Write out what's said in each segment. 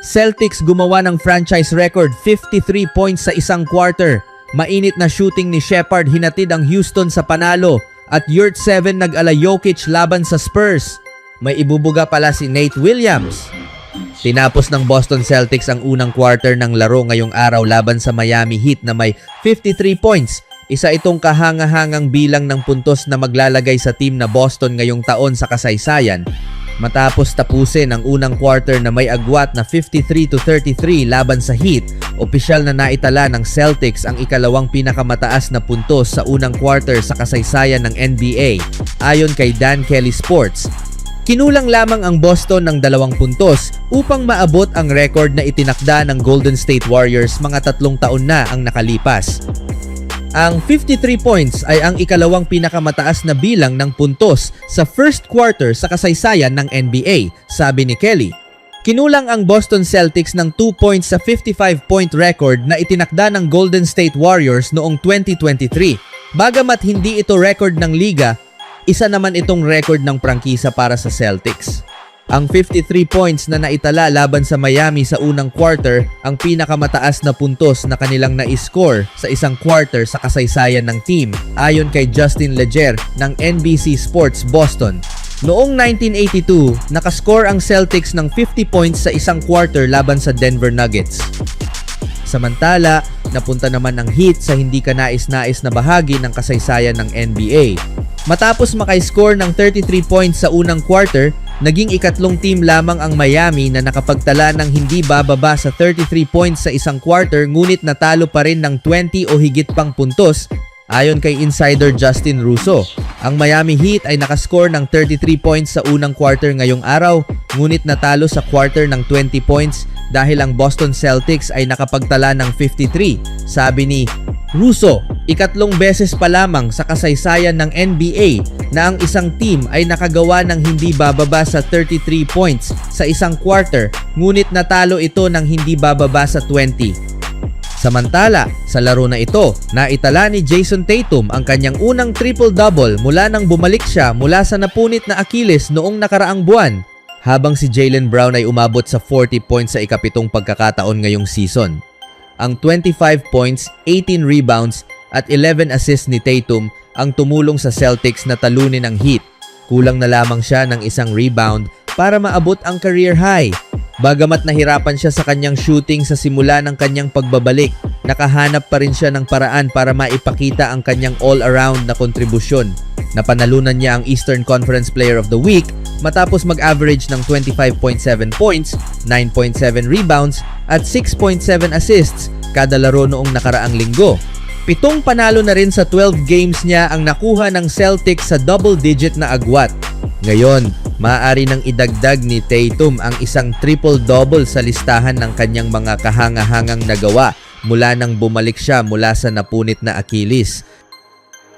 Celtics gumawa ng franchise record 53 points sa isang quarter. Mainit na shooting ni Shepard hinatid ang Houston sa panalo at Yurt 7 nag-ala Jokic laban sa Spurs. May ibubuga pala si Nate Williams. Tinapos ng Boston Celtics ang unang quarter ng laro ngayong araw laban sa Miami Heat na may 53 points. Isa itong kahanga-hangang bilang ng puntos na maglalagay sa team na Boston ngayong taon sa kasaysayan. Matapos tapusin ang unang quarter na may agwat na 53-33 laban sa Heat, opisyal na naitala ng Celtics ang ikalawang pinakamataas na puntos sa unang quarter sa kasaysayan ng NBA. Ayon kay Dan Kelly Sports, kinulang lamang ang Boston ng 2 puntos upang maabot ang record na itinakda ng Golden State Warriors mga 3 taon na ang nakalipas. Ang 53 points ay ang ikalawang pinakamataas na bilang ng puntos sa first quarter sa kasaysayan ng NBA, sabi ni Kelly. Kinulang ang Boston Celtics ng 2 points sa 55-point record na itinakda ng Golden State Warriors noong 2023. Bagamat hindi ito record ng liga, isa naman itong record ng prangkisa para sa Celtics. Ang 53 points na naitala laban sa Miami sa unang quarter ang pinakamataas na puntos na kanilang na-score sa isang quarter sa kasaysayan ng team, ayon kay Justin Leger ng NBC Sports Boston. Noong 1982, nakascore ang Celtics ng 50 points sa isang quarter laban sa Denver Nuggets. Samantala, napunta naman ang Heat sa hindi kanais-nais na bahagi ng kasaysayan ng NBA. Matapos makiscore ng 33 points sa unang quarter, naging ikatlong team lamang ang Miami na nakapagtala ng hindi bababa sa 33 points sa isang quarter ngunit natalo pa rin ng 20 o higit pang puntos, ayon kay insider Justin Russo. Ang Miami Heat ay nakascore ng 33 points sa unang quarter ngayong araw ngunit natalo sa quarter ng 20 points dahil ang Boston Celtics ay nakapagtala ng 53, sabi ni Russo. Ikatlong beses pa lamang sa kasaysayan ng NBA na ang isang team ay nakagawa ng hindi bababa sa 33 points sa isang quarter ngunit natalo ito ng hindi bababa sa 20. Samantala, sa laro na ito, naitala ni Jason Tatum ang kanyang unang triple-double mula nang bumalik siya mula sa napunit na Achilles noong nakaraang buwan, habang si Jaylen Brown ay umabot sa 40 points sa ikapitong pagkakataon ngayong season. Ang 25 points, 18 rebounds at 11 assists ni Tatum ang tumulong sa Celtics na talunin ang Heat. Kulang na lamang siya ng isang rebound para maabot ang career high. Bagamat nahirapan siya sa kanyang shooting sa simula ng kanyang pagbabalik, nakahanap pa rin siya ng paraan para maipakita ang kanyang all-around na kontribusyon. Napanalunan niya ang Eastern Conference Player of the Week matapos mag-average ng 25.7 points, 9.7 rebounds at 6.7 assists kada laro noong nakaraang linggo. 7 panalo na rin sa 12 games niya ang nakuha ng Celtics sa double-digit na agwat. Ngayon, maaari nang idagdag ni Tatum ang isang triple-double sa listahan ng kanyang mga kahanga-hangang nagawa mula nang bumalik siya mula sa napunit na Achilles.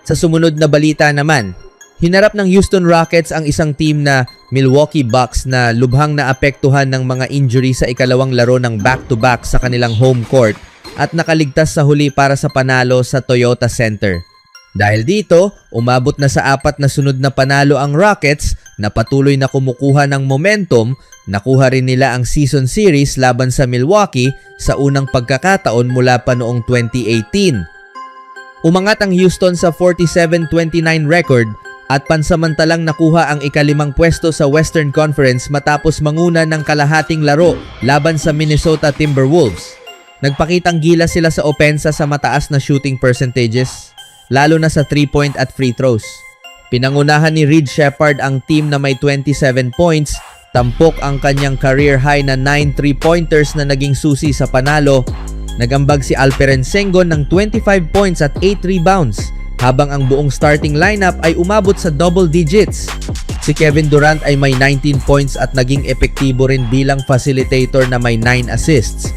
Sa sumunod na balita naman, hinarap ng Houston Rockets ang isang team na Milwaukee Bucks na lubhang naapektuhan ng mga injury sa ikalawang laro ng back-to-back sa kanilang home court at nakaligtas sa huli para sa panalo sa Toyota Center. Dahil dito, umabot na sa 4 na sunod na panalo ang Rockets na patuloy na kumukuha ng momentum. Nakuha rin nila ang season series laban sa Milwaukee sa unang pagkakataon mula pa noong 2018. Umangat ang Houston sa 47-29 record at pansamantalang nakuha ang ika-5 pwesto sa Western Conference matapos manguna ng kalahating laro laban sa Minnesota Timberwolves. Nagpakitang gilas sila sa opensa sa mataas na shooting percentages, lalo na sa 3-point at free throws. Pinangunahan ni Reed Shepard ang team na may 27 points, tampok ang kanyang career high na 9 3-pointers na naging susi sa panalo. Nagambag si Alperen Sengun ng 25 points at 8 rebounds, habang ang buong starting lineup ay umabot sa double digits. Si Kevin Durant ay may 19 points at naging epektibo rin bilang facilitator na may 9 assists.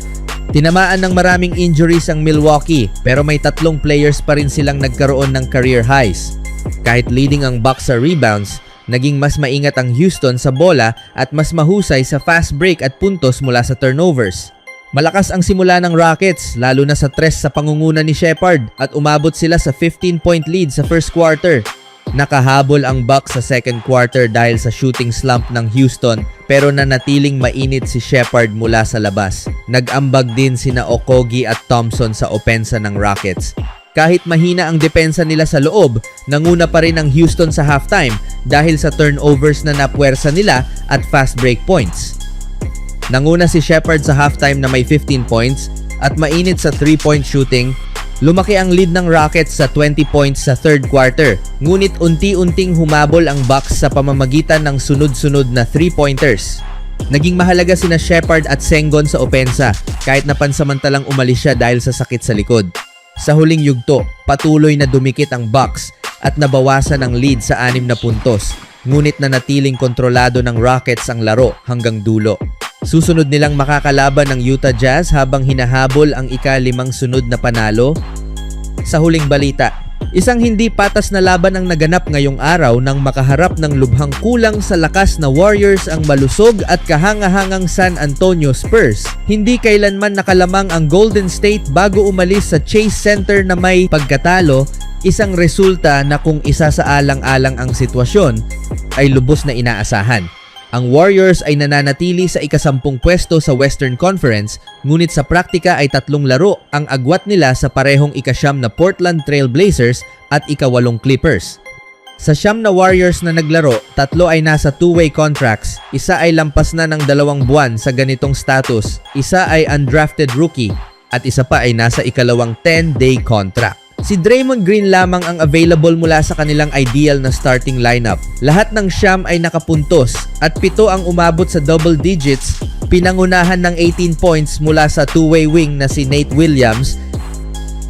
Tinamaan ng maraming injuries ang Milwaukee pero may 3 players pa rin silang nagkaroon ng career highs. Kahit leading ang Bucks sa rebounds, naging mas maingat ang Houston sa bola at mas mahusay sa fast break at puntos mula sa turnovers. Malakas ang simula ng Rockets lalo na sa 3 sa pangunguna ni Shepard at umabot sila sa 15-point lead sa first quarter. Nakahabol ang Bucks sa second quarter dahil sa shooting slump ng Houston pero nanatiling mainit si Shepherd mula sa labas. Nag-ambag din sina Okogie at Thompson sa opensa ng Rockets. Kahit mahina ang depensa nila sa loob, nanguna pa rin ang Houston sa halftime dahil sa turnovers na napuwersa nila at fast break points. Nanguna si Shepherd sa halftime na may 15 points at mainit sa 3-point shooting. Lumaki ang lead ng Rockets sa 20 points sa third quarter, ngunit unti-unting humabol ang Bucks sa pamamagitan ng sunod-sunod na 3-pointers. Naging mahalaga sina Shepherd at Sengun sa opensa kahit na pansamantalang umalis siya dahil sa sakit sa likod. Sa huling yugto, patuloy na dumikit ang Bucks at nabawasan ang lead sa 6 na puntos, ngunit nanatiling kontrolado ng Rockets ang laro hanggang dulo. Susunod nilang makakalaban ng Utah Jazz habang hinahabol ang ika-5 sunod na panalo. Sa huling balita, isang hindi patas na laban ang naganap ngayong araw nang makaharap ng lubhang kulang sa lakas na Warriors ang malusog at kahangahangang San Antonio Spurs. Hindi kailanman nakalamang ang Golden State bago umalis sa Chase Center na may pagkatalo, isang resulta na kung isa sa alang-alang ang sitwasyon ay lubos na inaasahan. Ang Warriors ay nananatili sa ika-10 pwesto sa Western Conference, ngunit sa praktika ay 3 laro ang agwat nila sa parehong ika-9 na Portland Trail Blazers at ika-8 Clippers. Sa 9 na Warriors na naglaro, 3 ay nasa two-way contracts, isa ay lampas na ng 2 buwan sa ganitong status, isa ay undrafted rookie, at isa pa ay nasa ika-2 10-day contract. Si Draymond Green lamang ang available mula sa kanilang ideal na starting lineup. Lahat ng 9 ay nakapuntos at 7 ang umabot sa double digits, pinangunahan ng 18 points mula sa two-way wing na si Nate Williams.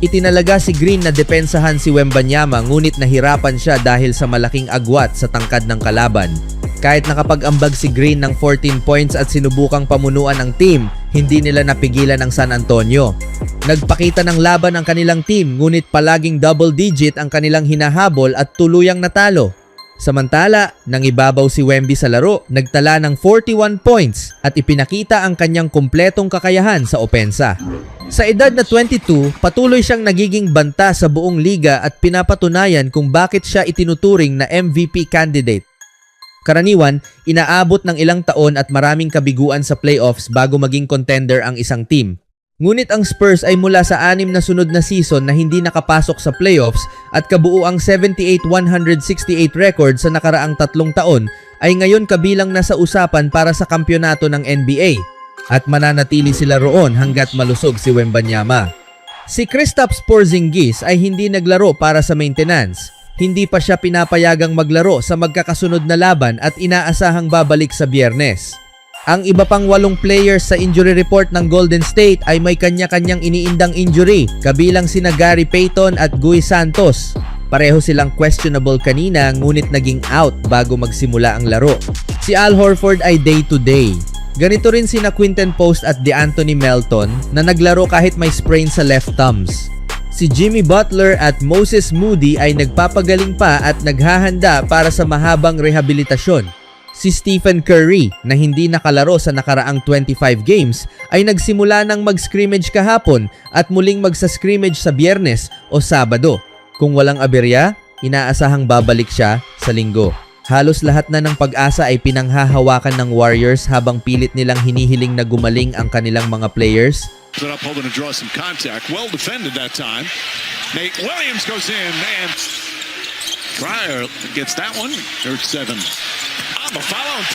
Itinalaga si Green na depensahan si Wembanyama ngunit nahirapan siya dahil sa malaking agwat sa tangkad ng kalaban. Kahit nakapag-ambag si Green ng 14 points at sinubukang pamunuan ang team, hindi nila napigilan ang San Antonio. Nagpakita ng laban ang kanilang team ngunit palaging double digit ang kanilang hinahabol at tuluyang natalo. Samantala, nang ibabaw si Wemby sa laro, nagtala ng 41 points at ipinakita ang kanyang kumpletong kakayahan sa opensa. Sa edad na 22, patuloy siyang nagiging banta sa buong liga at pinapatunayan kung bakit siya itinuturing na MVP candidate. Karaniwan, inaabot ng ilang taon at maraming kabiguan sa playoffs bago maging contender ang isang team. Ngunit ang Spurs ay mula sa 6 na sunod na season na hindi nakapasok sa playoffs at kabuuang 78-168 record sa nakaraang 3 taon ay ngayon kabilang na sa usapan para sa kampyonato ng NBA. At mananatili sila roon hanggat malusog si Wembanyama. Si Kristaps Porzingis ay hindi naglaro para sa maintenance. Hindi pa siya pinapayagang maglaro sa magkakasunod na laban at inaasahang babalik sa Biyernes. Ang iba pang 8 players sa injury report ng Golden State ay may kanya-kanyang iniindang injury, kabilang sina Gary Payton at Guy Santos. Pareho silang questionable kanina ngunit naging out bago magsimula ang laro. Si Al Horford ay day-to-day. Ganito rin sina Quinton Post at DeAnthony Melton na naglaro kahit may sprain sa left thumbs. Si Jimmy Butler at Moses Moody ay nagpapagaling pa at naghahanda para sa mahabang rehabilitasyon. Si Stephen Curry na hindi nakalaro sa nakaraang 25 games ay nagsimula ng mag-scrimmage kahapon at muling magsa-scrimmage sa Biyernes o Sabado. Kung walang aberya, inaasahang babalik siya sa Linggo. Halos lahat na ng pag-asa ay pinanghahawakan ng Warriors habang pilit nilang hinihiling na gumaling ang kanilang mga players. Set up, hoping to draw some contact. Well defended that time. Nate Williams goes in, and Fryer gets that one. Third 7. On the follow.